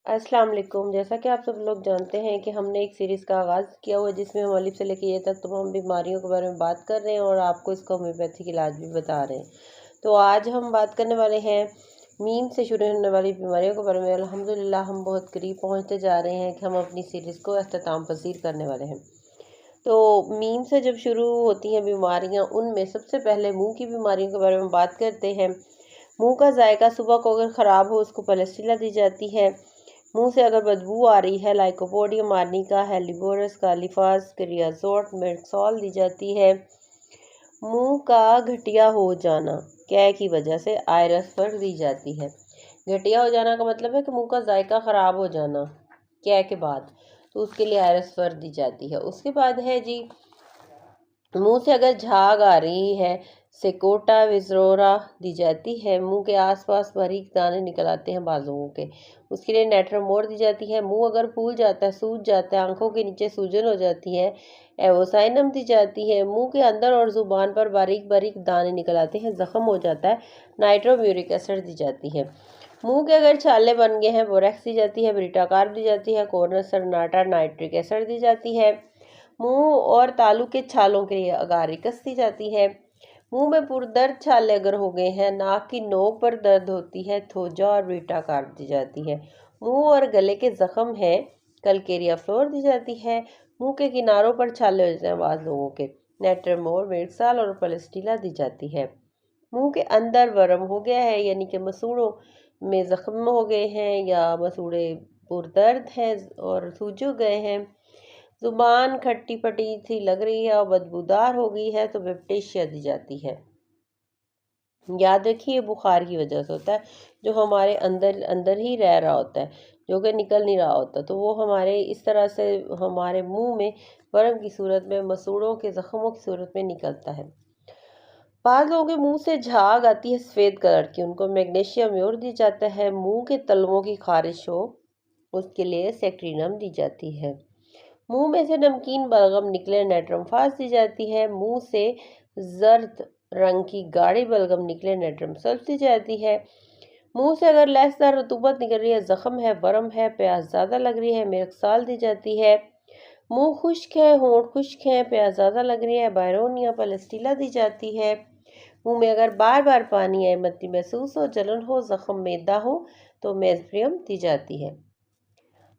अस्सलाम वालेकुम। जैसा कि आप सब लोग जानते हैं कि हमने एक सीरीज़ का आगाज़ किया हुआ है जिसमें हम अलिफ से लेकर ये तक तमाम बीमारियों के बारे में बात कर रहे हैं और आपको इसका होम्योपैथिक इलाज भी बता रहे हैं। तो आज हम बात करने वाले हैं मीम से शुरू होने वाली बीमारियों के बारे में। अल्हम्दुलिल्लाह हम बहुत करीब पहुंचते जा रहे हैं कि हम अपनी सीरीज़ को अख्ताम पसीर करने वाले हैं। तो मीम से जब शुरू होती हैं बीमारियां, उनमें सबसे पहले मुंह की बीमारियों के बारे में बात करते हैं। मुंह का जायका सुबह को अगर ख़राब हो उसको पलेस्टिला दी जाती है। मुंह से अगर बदबू आ रही है लाइकोपोडियम आर्निका, हेलिबोरस कालीफास, क्रियाजोट, मेटसॉल दी जाती है। मुंह का घटिया हो जाना कै की वजह से आयरस पर दी जाती है। घटिया हो जाना का मतलब है कि मुंह का जायका ख़राब हो जाना कै के बाद, तो उसके लिए आयरस पर दी जाती है। उसके बाद है जी, मुंह से अगर झाग आ रही है सेकोटा विजरोरा दी जाती है। मुंह के आसपास बारीक दाने निकल आते हैं बाल लोगों के, उसके लिए नेट्रोमोर दी जाती है। मुंह अगर फूल जाता है, सूज जाता है, आंखों के नीचे सूजन हो जाती है, एवोसाइनम दी जाती है। मुंह के अंदर और जुबान पर बारीक बारीक दाने निकल आते हैं, जख्म हो जाता है, नाइट्रोम्यूरिक एसिड दी जाती है। मुंह के अगर छाले बन गए हैं, बोरेक्स दी जाती है, ब्रिटाकार्ब दी जाती है, कॉर्नस सरनाटा नाइट्रिक एसिड दी जाती है। मुंह और तालू के छालों के लिए अगारिकस दी जाती है। मुंह में पुरदर्द छाले अगर हो गए हैं, नाक की नोक पर दर्द होती है, थोजा और बीटा कार्ब दी जाती है। मुंह और गले के जख्म है, कलकेरिया फ्लोर दी जाती है। मुंह के किनारों पर छाले हो जाते हैं बाद लोगों के, नेट्रमोर, मेरसाल और पलेस्टिला दी जाती है। मुंह के अंदर वर्म हो गया है, यानी कि मसूड़ों में जख्म हो गए हैं या मसूड़े पुरदर्द हैं और सूज गए हैं। जुबान खट्टी पटी सी लग रही है और बदबूदार हो गई है तो वेप्टेशिया दी जाती है। याद रखिए बुखार की वजह से होता है, जो हमारे अंदर अंदर ही रह रहा होता है, जो कि निकल नहीं रहा होता, तो वो हमारे इस तरह से हमारे मुंह में वर्म की सूरत में, मसूड़ों के जख्मों की सूरत में निकलता है। बाद लोगों के मुंह से झाग आती है सफ़ेद कलर की, उनको मैग्नीशियम म्योर दी जाता है। मुंह के तलवों की खारिश हो उसके लिए सेक्ट्रीनम दी जाती है। मुंह में से नमकीन बलगम निकले, नेट्रम-फास दी जाती है। मुंह से जर्द रंग की गाढ़ी बलगम निकले, नेट्रम सल्फ दी जाती है। मुंह से अगर लहसदार रतूबत निकल रही है, जख्म है, बरम है, प्यास ज़्यादा लग रही है, मेरक्साल दी जाती है। मुंह खुश्क है, होंठ खुश्क है, प्यास ज़्यादा लग रही है, बायरोन या पलेस्टिला दी जाती है। मुंह में अगर बार बार पानी आए, मत्ती महसूस हो, जलन हो, जख्म मैदा हो तो मेजप्रियम दी जाती है।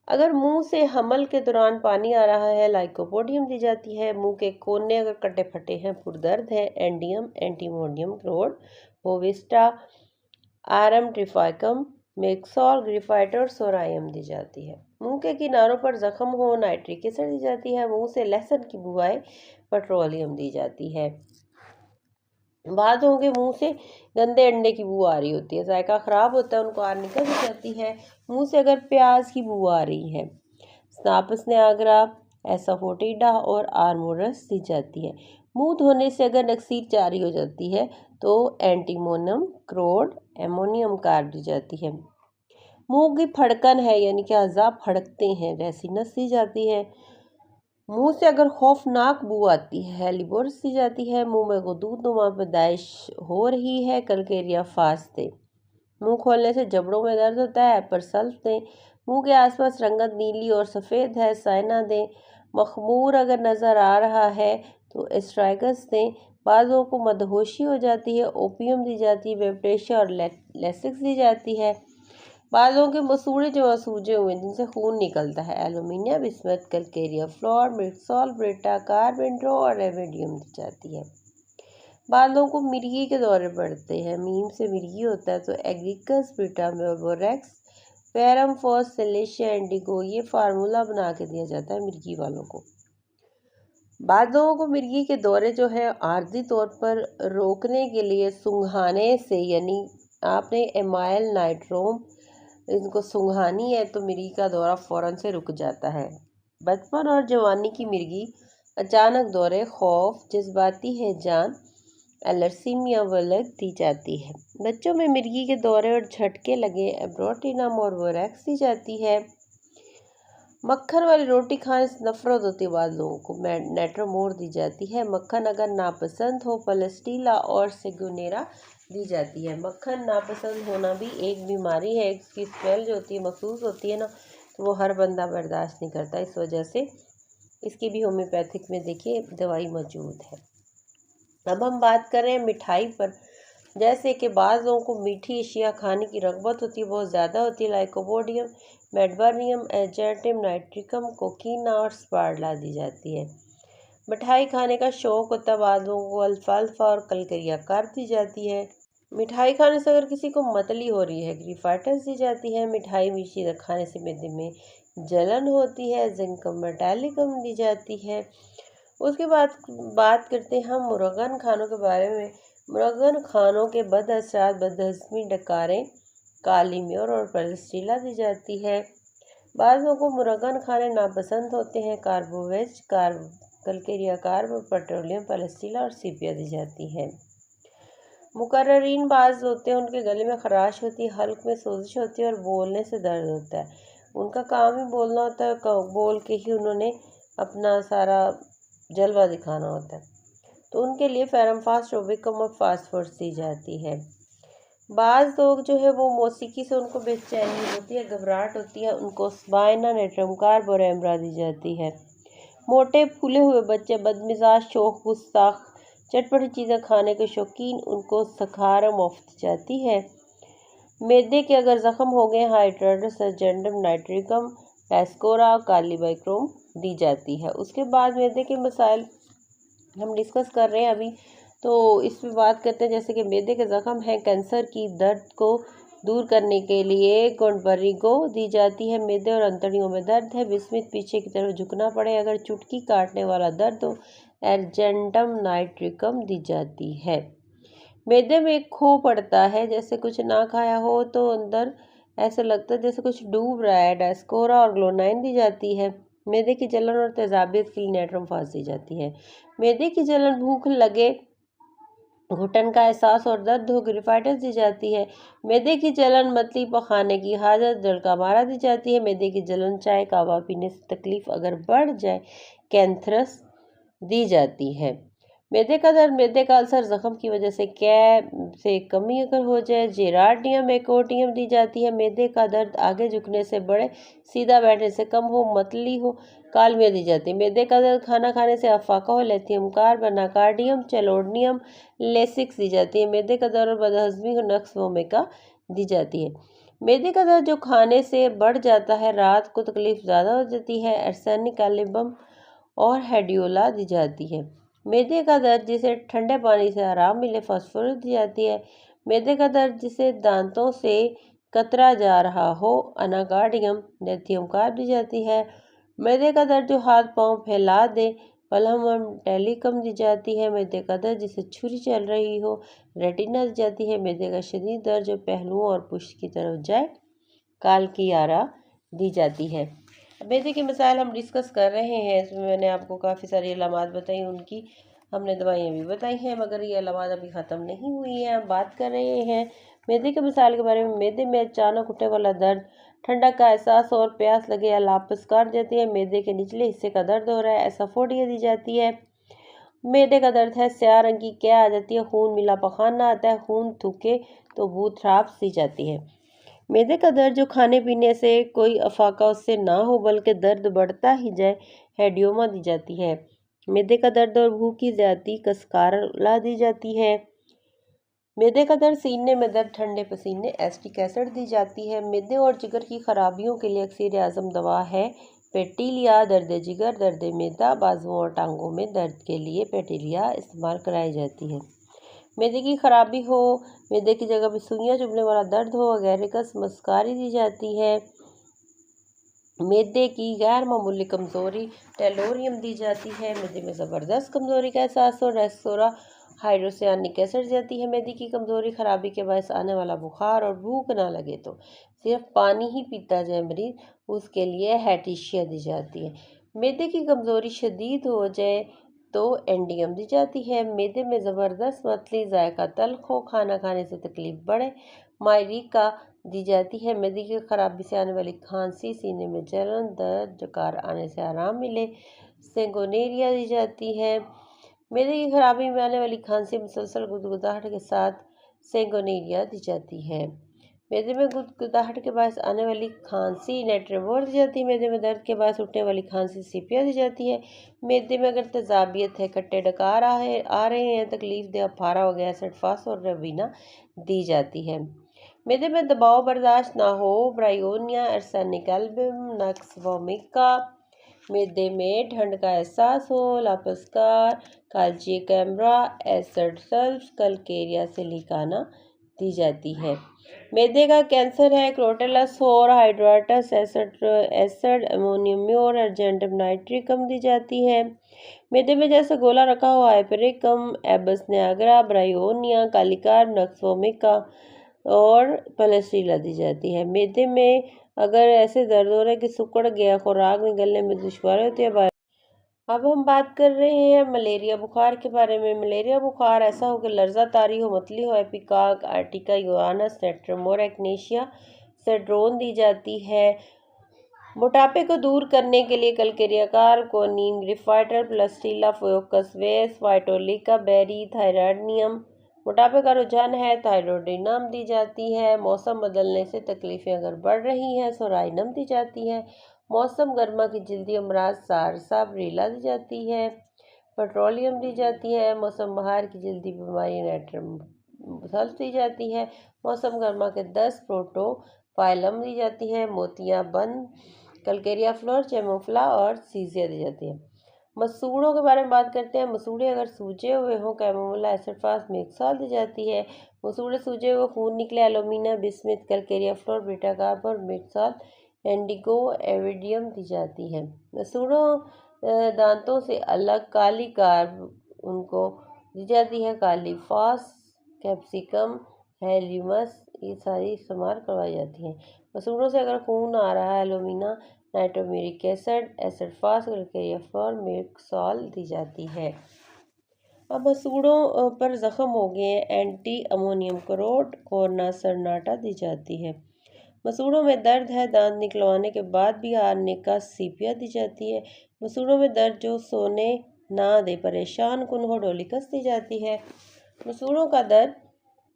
अगर मुंह से हमल के दौरान पानी आ रहा है, लाइकोपोडियम दी जाती है। मुंह के कोने अगर कटे फटे हैं, पुरदर्द है, एंडियम, एंटीमोनियम, क्रोड, बोविस्टा, आरम ट्रिफाइकम, मेक्सॉल, ग्रिफाइट और सोरायम दी जाती है। मुंह के किनारों पर जख्म हो, नाइट्रिक एसिड दी जाती है। मुंह से लहसुन की बू आए, पेट्रोलियम दी जाती है। बाद लोगों के मुंह से गंदे अंडे की बू आ रही होती है, जायका ख़राब होता है, उनको आर्निका दी जाती है। मुंह से अगर प्याज की बू आ रही है, स्नापस नियाग्रा, एसाफोटिडा और आर्मोरस दी जाती है। मुंह धोने से अगर नक्सीर जारी हो जाती है तो एंटीमोनम, क्रोड, एमोनियम कार्ब दी जाती है। मुंह की फड़कन है, यानी कि अज़ा फड़कते हैं, रेसिनस दी जाती है। मुंह से अगर खौफनाक बू आती है, लिबोरस दी जाती है। मुंह में गुदूदनुमा पैदाइश हो रही है, कलकेरिया फास दें। मुंह खोलने से जबड़ों में दर्द होता है, परसल्फ दें। मुंह के आसपास रंगत नीली और सफ़ेद है, साइना दें। मखमूर अगर नज़र आ रहा है तो एस्ट्राइगस दें। बाज़ों को मदहोशी हो जाती है, ओपियम दी जाती है, वेप्टेशिया और लेसिक्स दी जाती है। बालों के मसूड़े जो सूजे हुए जिनसे खून निकलता है, एल्यूमिनियम, बिस्मथ, कलकेरिया फ्लोर, मिर्सॉल, ब्रिटा कार्बेंड्रो और रेमेडियम दी जाती है। बालों को मिर्गी के दौरे पड़ते हैं, मीम से मिर्गी होता है, तो agaricus, baryta, borax, ferrum phos, silicea, indigo, ये फार्मूला बना के दिया जाता है मिर्गी वालों को। बाद लोगों को मिर्गी के दौरे जो है आर्जी तौर पर रोकने के लिए सुंघाने से, यानी आपने एमाइल नाइट्रोम इनको सुंघानी है तो मिर्गी का दौरा फ़ौरन से रुक जाता है। बचपन और जवानी की मिर्गी, अचानक दौरे, खौफ, जज्बाती है जान, एलर्सीमिया वलग दी जाती है। बच्चों में मिर्गी के दौरे और झटके लगे, एब्रोटिनम और वोरेक्स दी जाती है। मक्खन वाली रोटी खाने से नफरत होती है, बाद लोगों को नेट्रोमोर दी जाती है। मक्खन अगर नापसंद हो, पलेस्टीला और सेगुनेरा दी जाती है। मक्खन नापसंद होना भी एक बीमारी है, इसकी स्मेल जो होती है मखसूस होती है ना, तो वो हर बंदा बर्दाश्त नहीं करता। इस वजह से इसकी भी होम्योपैथिक में देखिए दवाई मौजूद है। अब हम बात कर रहे हैं मिठाई पर। जैसे कि बाज़ लोगों को मीठी अशिया खाने की रग़बत होती है, बहुत ज़्यादा होती है। लाइकोपोडियम, मेडबर्नियम, एजेंटिम नाइट्रिकम, कोकीना और स्पार्ला दी जाती है। मिठाई खाने का शौक़ होता है, बाज़ लोगों को अल्फाल्फा और कलकरिया कार दी जाती है। मिठाई खाने से अगर किसी को मतली हो रही है, ग्रीफाइटिस दी जाती है। मिठाई मीठी खाने से मैदे में जलन होती है। जिंकम मेटालिकम दी जाती है। उसके बाद बात करते हैं हम मुरगन खानों के बारे में। मुरगन खानों के बद असरात बदहज़मी, डकारें, काली म्योर और पलस्टीला दी जाती है। बाज़ लोगों को मुरगन खाने नापसंद होते हैं। कार्बोवेज, कलकेरिया कार्ब और पेट्रोलियम, पलस्टीला और सीपिया दी जाती है। मुकर्ररीन बाज़ होते हैं, उनके गले में खराश होती है, हल्क में सोजिश होती है और बोलने से दर्द होता है। उनका काम ही बोलना होता है, बोल के ही उन्होंने अपना सारा जलवा दिखाना होता है। तो उनके लिए फेरमफास्ट, रोबिकम और फास्फोर्स दी जाती है। बाज़ लोग जो है वो मौसीकी से उनको बेचैनी होती है, घबराहट होती है, उनको स्पाइना, नेट्रम कार्ब और एम्ब्रा दी जाती है। मोटे फूले हुए बच्चे, बदमिजाज, शौक, गुस्ताख, चटपटी चीज़ें खाने के शौकीन, उनको सखारा मुफ्त दी जाती है। मैदे के अगर ज़ख्म हो गए, हाइड्रेटस, एजेंडम नाइट्रिकम, पैस्कोरा, कालीबाइक्रोम दी जाती है। उसके बाद मैदे के मसाइल हम डिस्कस कर रहे हैं अभी, तो इस पर बात करते हैं। जैसे कि मैदे के ज़ख्म हैं, कैंसर की दर्द को दूर करने के लिए कोंटबरिगो दी जाती है। मैदे और अंतड़ियों में दर्द है, विस्मित पीछे की तरफ झुकना पड़े, अगर चुटकी काटने वाला दर्द हो, एजेंडम नाइट्रिकम दी जाती है। मैदे में खो पड़ता है, जैसे कुछ ना खाया हो तो अंदर ऐसा लगता है जैसे कुछ डूब रहा है, डायस्कोरा और ग्लोनाइन दी जाती है। मैदे की जलन और तेजाबियत के लिए नेट्रम फास दी जाती है। मैदे की जलन, भूख लगे, घुटन का एहसास और दर्द हो, ग्रीफाइटिस दी जाती है। मैदे की जलन, मतली पखाने की हाजत, जल का मारा दी जाती है। मैदे की जलन, चाय कहवा पीने से तकलीफ अगर बढ़ जाए, कैंथरस दी जाती है। मैदे का दर्द, मैदे का अल्सर, जख्म की वजह से से कमी अगर हो जाए, जेराटियम, एकोटियम दी जाती है। मैदे का दर्द, आगे झुकने से बढ़े, सीधा बैठने से कम हो, मतली हो, कालमिया दी जाती है। मैदे का दर्द, खाना खाने से अफाका हो, लिथियम कार्ब, अनाकार्डियम, चेलोडनियम, लेसिक्स दी जाती है। मैदे का दर्द, बदहज़मी हो, नक्स वोमेका दी जाती है। मैदे का दर्द जो खाने से बढ़ जाता है, रात को तकलीफ ज़्यादा हो जाती है, एर्सेनिक, एलिबम और हेडियोला दी जाती है। मैदे का दर्द, जिसे ठंडे पानी से आराम मिले, फास्फोरस दी जाती है। मैदे का दर्द, जिसे दांतों से कतरा जा रहा हो, अनाकार्डियम, लिथियम कार्ब दी जाती है। मैदे का दर्द, जो हाथ पांव फैला दे, पलहम टेलिकम दी जाती है। मैदे का दर्द, जिसे छुरी चल रही हो, रेटिना दी जाती है। मैदे का शदीद दर्द, जो पहलुओं और पुष्ट की तरफ जाए, काल की आरा दी जाती है। मैदे के मसाइल हम डिस्कस कर रहे हैं, इसमें मैंने आपको काफ़ी सारी अलामात बताई, उनकी हमने दवाइयाँ भी बताई हैं, मगर ये अलामात अभी ख़त्म नहीं हुई हैं। हम बात कर रहे हैं मैदे के मसाइल के बारे में। मैदे में अचानक उठने वाला दर्द, ठंडक का एहसास और प्यास लगे या लापस काट जाती है। मैदे के निचले हिस्से का दर्द हो रहा है, एसोफोडिया दी जाती है। मैदे का दर्द है, स्याह रंग की क्या आ जाती है, खून मिला पखाना आता है, खून थूके तो बूथराप्स दी जाती है। मैदे का दर्द, जो खाने पीने से कोई अफाका उससे ना हो बल्कि दर्द बढ़ता ही जाए, हेडियोमा दी जाती है। मैदे का दर्द और भूख की ज़्यादती, कसकारला दी जाती है। मैदे का दर्द, सीने में दर्द, ठंडे पसीने, एसिटिक एसिड दी जाती है। मैदे और जिगर की खराबियों के लिए अक्सर आज़म दवा है पेटिलिया। दर्द जिगर, दर्द मैदा, बाजुओं और टांगों में दर्द के लिए पेटिलिया इस्तेमाल कराई जाती है। मैदे की खराबी हो, मैदे की जगह पे सुइयां चुभने वाला दर्द हो, अगेरिकस मस्कारी दी जाती है। मैदे की गैर मामूली कमज़ोरी, टेलोरियम दी जाती है। मैदे में ज़बरदस्त कमज़ोरी का एहसास हो, रेस्टोरा हाइड्रोसियानिक एसिड जाती है। मैदे की कमज़ोरी खराबी के बायस आने वाला बुखार और भूख ना लगे तो सिर्फ पानी ही पीता जाए मरीज़, उसके लिए हैटिशिया दी जाती है। मैदे की कमज़ोरी शदीद हो जाए तो एंडियम दी जाती है। मैदे में ज़बरदस्त मतली, जायका तल्ख हो, खाना खाने से तकलीफ बढ़े, मायरिका दी जाती है। मैदे की खराबी से आने वाली खांसी, सीने में जलन, दर्द, डकार आने से आराम मिले, सेंगोनेरिया दी जाती है। मैदे की खराबी में आने वाली खांसी, मुसलसल गुदगुदाहट के साथ सेंगोनीरिया दी जाती है। मैदे में गुदगुदाहट के बायस आने वाली खांसी नेट्रेमोर दी जाती है। मैदे में दर्द के बायस उठने वाली खांसी सीपिया दी जाती है। मैदे में अगर तेजाबियत है, खट्टे डकार आ रहे हैं, तकलीफ दे फारा हो गया, एसिड फास और रवीना दी जाती है। मैदे में दबाव बर्दाश्त ना हो, bryonia, arsenic album, nux vomica. मैदे में ठंड का एहसास हो, लापस्कार, काल्ची कैमरा, एसिड सल्फ, कलकेरिया सिलिकाना दी जाती है। मैदे का कैंसर है, क्रोटेला सोर, hydrastis, acid ammonium mur, argentum nitricum दी जाती है। मैदे में जैसे गोला रखा हुआ हाइपरिकम, एबस नियाग्रा, ब्रायोनिया, कालिकार, नक्सोमिका और पलेस्ट्रीला दी जाती है। मैदे में अगर ऐसे दर्द हो रहा है कि सिकुड़ गया, खुराक निगलने में दुश्वारी होती है। अब हम बात कर रहे हैं मलेरिया बुखार के बारे में। मलेरिया बुखार ऐसा हो कि लर्जा तारी हो, मतली हो, एपिकाक, आर्टिका, योआनस, नेट्रोमोर, एक्नेशिया सेड्रोन दी जाती है। मोटापे को दूर करने के लिए कलकेरियाकार, कोनीन, ग्रिफाइटर, प्लस्टीला, फोकस वेस, वाइटोलिका बेरी, थायराइडनियम। मोटापे का रुझान है, थायरोडिनम दी जाती है। मौसम बदलने से तकलीफें अगर बढ़ रही हैं, सोराइनम दी जाती है। मौसम गर्मा की जल्दी अमराज, सारसा, ब्रीला दी जाती है। पेट्रोलियम दी जाती है। मौसम बहार की जल्दी बीमारी, नाइट्रम सल्फ दी जाती है। मौसम गर्मा के 10 प्रोटोफाइलम दी जाती है। मोतियाँ बंद, कलकेरिया फ्लोर, चेमोफ्ला और सीजिया दी जाती है। मसूड़ों के बारे में बात करते हैं। मसूड़े अगर सूजे हुए हों, कैमोमिला, एसिडफास, मिक्सॉल दी जाती है। मसूड़े सूजे हुए खून निकले, alumina, bismuth, Calcarea floor, beta carb और मिक्सॉल, इंडिगो, एविडियम दी जाती है। मसूड़ों दांतों से अलग, काली कार्ब उनको दी जाती है। काली फॉस, कैप्सिकम, हेल्यूमस, ये सारी इस्तेमाल करवाई जाती हैं। मसूड़ों से अगर खून आ रहा है, एलोमिना, नाइट्रोमेरिक एसिड फास, कलकेरिया फ्लोर, मिक्सॉल दी जाती है। अब मसूड़ों पर जख्म हो गए, एंटी अमोनियम क्लोराइड, कोरना सरनाटा दी जाती है। मसूड़ों में दर्द है, दांत निकलवाने के बाद भी हारने का सीपिया दी जाती है। मसूड़ों में दर्द जो सोने ना दे, परेशान कुन हो, डोलिकस दी जाती है। मसूड़ों का दर्द,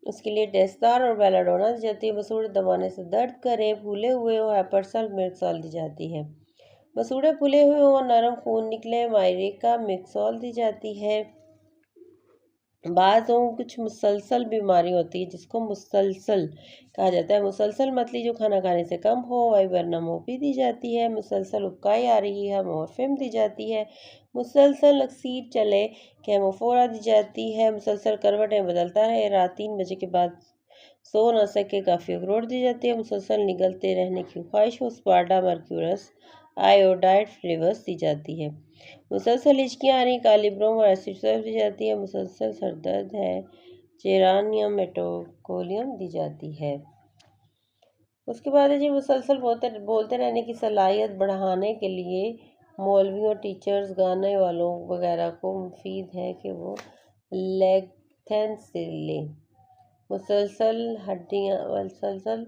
उसके लिए डेस्तार और बेलाडोना दी जाती है। मसूड़े दबाने से दर्द करें, फूले हुए हो, हैपरसल, मिक्सॉल दी जाती है। मसूड़े फूले हुए हो, नरम खून निकले, मायरिका, मिक्सॉल दी जाती है। बाज़ों कुछ मुसलसल बीमारी होती है जिसको मुसलसल कहा जाता है। मुसलसल मतली जो खाना खाने से कम हो, वाइबरनामोपी दी जाती है। मुसलसल उबकाई आ रही है, मोरफिम दी जाती है। मुसलसल अक्सीर चले, कैमोफोरा दी जाती है। मुसलसल करवटें बदलता रहे, रात 3 बजे के बाद सो न सके, काफ़ी अखरोट दी जाती है। मुसलसल निगलते रहने की ख्वाहिश हो, स्पार्डा मर्क्यूरस आयोडाइड फ्लेवर्स दी जाती है। मुसलसल हिचकियाँ आ रही, काली ब्रोम और एसिड सल्फ दी जाती है। मुसलसल सरदर्द है, जेरानियम, मेटोकोलियम दी जाती है। उसके बाद है जी मुसलसल बोलते रहने की सलाहियत बढ़ाने के लिए मौलवियों, टीचर्स, गाने वालों वगैरह को मुफीद है कि वो लेगथेंस लें। मुसलसल हड्डियाँ, मुसलसल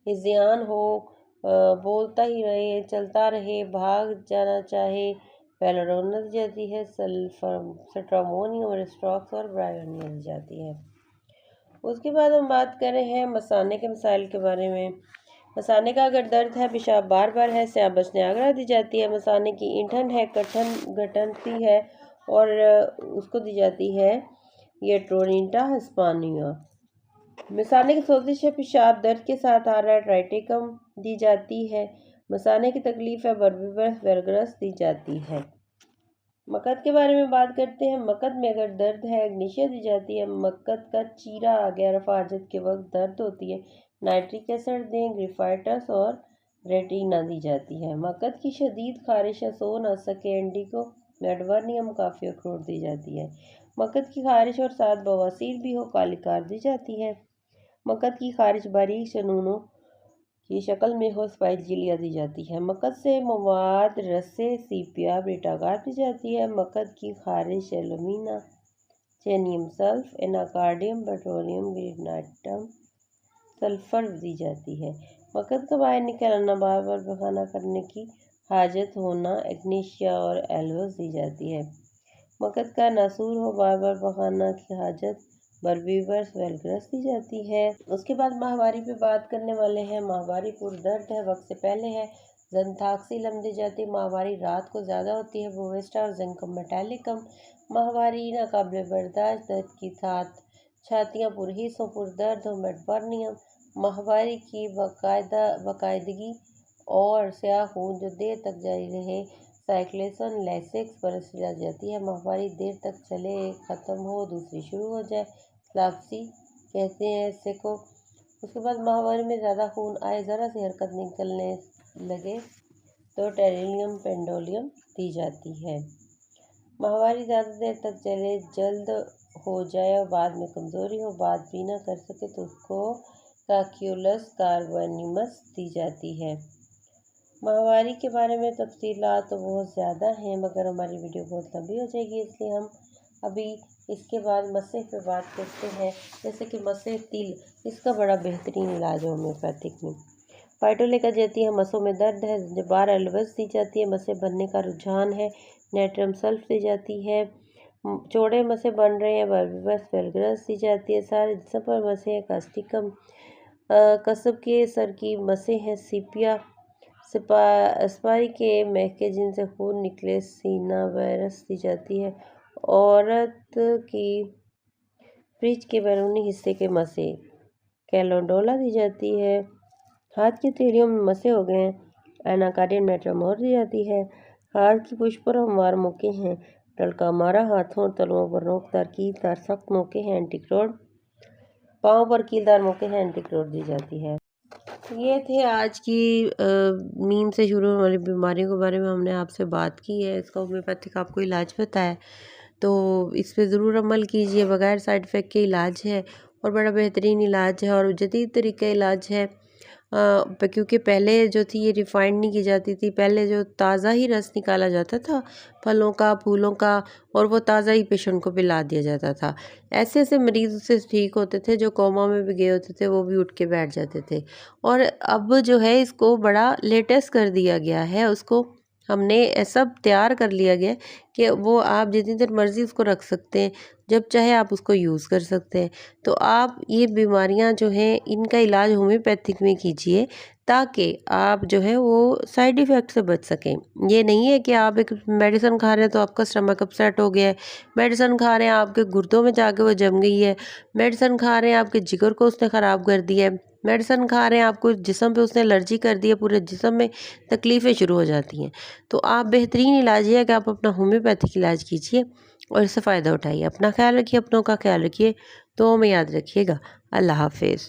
हिज़ियान हो, बोलता ही रहे, चलता रहे, भाग जाना चाहे, बेलाडोना दी जाती है। सेट्रामोनियम, रिस्ट्रॉक्स और ब्रायोनिया दी जाती है। उसके बाद हम बात कर रहे हैं मसाने के मसाइल के बारे में। मसाने का अगर दर्द है, पेशाब बार बार है, स्याबस नियाग्रा दी जाती है। मसाने की ईंठन है, गठनती है और उसको दी जाती है ये ट्रोनिटा हिस्पानिया। मसाने की सोजिश है, पेशाब दर्द के साथ आ रहा है, ट्राइटिकम दी जाती है। मसाने की तकलीफ है, बर्बिबस वेरगस दी जाती है। मकद के बारे में बात करते हैं। मकद में अगर दर्द है, एग्नीशिया दी जाती है। मकद का चीरा आ गया, रफाजत के वक्त दर्द होती है, नाइट्रिक एसिड दें, ग्रिफाइटस और रेटिना दी जाती है। मकद की शदीद खारिश है, सो ना सके, इंडिको, मेडवर्नियम, काफ़ी अखरोट दी जाती है। मकद की खारिश और साथ बवासीर भी हो, कालिकार दी जाती है। मकद की खारिश बारीक शनूनों की शक्ल में हो, स्पाइजिलिया दी जाती है। मकद से मवाद रसे, सीपिया, ब्रीटागार दी जाती है। मकद की खारिश एलुमिना, चेनियम सल्फ, एनाकार्डियम, पेट्रोलियम, ग्रेनाइटम, सल्फर दी जाती है। मकद का बाहर निकलना, बार बार पखाना करने की हाजत होना, एग्नीशिया और एल्वस दी जाती है। मकद का नासूर हो, बार बार पखाना की हाजत, बर्बीवर्स वेलग्रस दी जाती है। उसके बाद माहवारी पे बात करने वाले हैं। माहवारी पुरदर्द है, वक्त से पहले है। ज़ंथाक्सिलम दी जाती है। माहवारी रात को ज़्यादा होती है। बोवेस्टा और जिंकम मेटालिकम। माहवारी नाकाबिले बर्दाश्त, दर्द की साथ छातियाँ पुरहिस हो, पुरदर्द हो, मेटबर्नियम। माहवारी की बाकायदगी और स्याह खून जो देर तक जारी रहे, साइक्लेशन लेसिक्स पर इलाज जाती है। माहवारी देर तक चले, ख़त्म हो, दूसरी शुरू हो जाए, स्लाप्सी कहते हैं इससे को। उसके बाद माहवारी में ज़्यादा खून आए, ज़रा सी हरकत निकलने लगे तो टेरिलियम पेंडोलियम दी जाती है। माहवारी ज़्यादा देर तक चले, जल्द हो जाए और बाद में कमज़ोरी हो, बात भी ना कर सके तो उसको काक्यूलस कार्बोनिमस दी जाती है। माहवारी के बारे में तफसीलात तो बहुत ज़्यादा हैं, मगर हमारी वीडियो बहुत लंबी हो जाएगी, इसलिए हम अभी इसके बाद मसे पे बात करते हैं। जैसे कि मसे तिल, इसका बड़ा बेहतरीन इलाज है होम्योपैथिक में। फाइटोलेका जाती है, मसों में दर्द है। जबार एलवस दी जाती है, मसे बनने का रुझान है। नेट्रम सल्फ दी जाती है। चौड़े मसे बन रहे हैं, बर्बीवस वेलग्रस दी जाती है। सारे जिस्म पर मसे हैं, कास्टिकम कसब के सर की मसे हैं। सीपिया स्पारी के महके जिनसे खून निकले, सीना वायरस दी जाती है। औरत की फ्रिज के बैरूनी हिस्से के मसे, कैलोडोला दी जाती है। हाथ की हथेलियों में मसे हो गए हैं, एनाकार्डियन मेट्रामोर दी जाती है। हाथ की पुष्प पर हमवार मौके हैं, टलका मारा हाथों और तलुओं पर नोकदार कीलदार सख्त मौके हैं, एंटीक्रोड। पाँव पर कीलदार मौके हैं, एंटीक्रोड दी जाती है। ये थे आज की नींद से शुरू होने वाली बीमारियों के बारे में हमने आपसे बात की है। इसका होम्योपैथिक आपको इलाज पता है तो इस पे ज़रूर अमल कीजिए। बगैर साइड इफ़ेक्ट के इलाज है और बड़ा बेहतरीन इलाज है और जदीद तरीका इलाज है। क्योंकि पहले जो थी ये रिफ़ाइंड नहीं की जाती थी। पहले जो ताज़ा ही रस निकाला जाता था फलों का, फूलों का, और वो ताज़ा ही पेशेंट को पिला दिया जाता था। ऐसे ऐसे मरीज़ उससे ठीक होते थे, जो कोमा में भी गए होते थे वो भी उठ के बैठ जाते थे। और अब जो है इसको बड़ा लेटेस्ट कर दिया गया है, उसको हमने सब तैयार कर लिया गया कि वो आप जितनी देर मर्ज़ी उसको रख सकते हैं, जब चाहे आप उसको यूज़ कर सकते हैं। तो आप ये बीमारियां जो हैं इनका इलाज होम्योपैथिक में कीजिए, ताकि आप जो है वो साइड इफ़ेक्ट से बच सकें। ये नहीं है कि आप एक मेडिसिन खा रहे हैं तो आपका स्टमक अपसेट हो गया है, मेडिसिन खा रहे हैं आपके गुर्दों में जाके वो जम गई है, मेडिसिन खा रहे हैं आपके जिगर को उसने ख़राब कर दिया है, मेडिसिन खा रहे हैं आपको जिस्म पे उसने एलर्जी कर दी है, पूरे जिस्म में तकलीफ़ें शुरू हो जाती हैं। तो आप बेहतरीन इलाज ये है कि आप अपना होम्योपैथिक इलाज कीजिए और इससे फ़ायदा उठाइए। अपना ख्याल रखिए, अपनों का ख्याल रखिए, तो हमें याद रखिएगा। अल्लाह हाफ़िज़।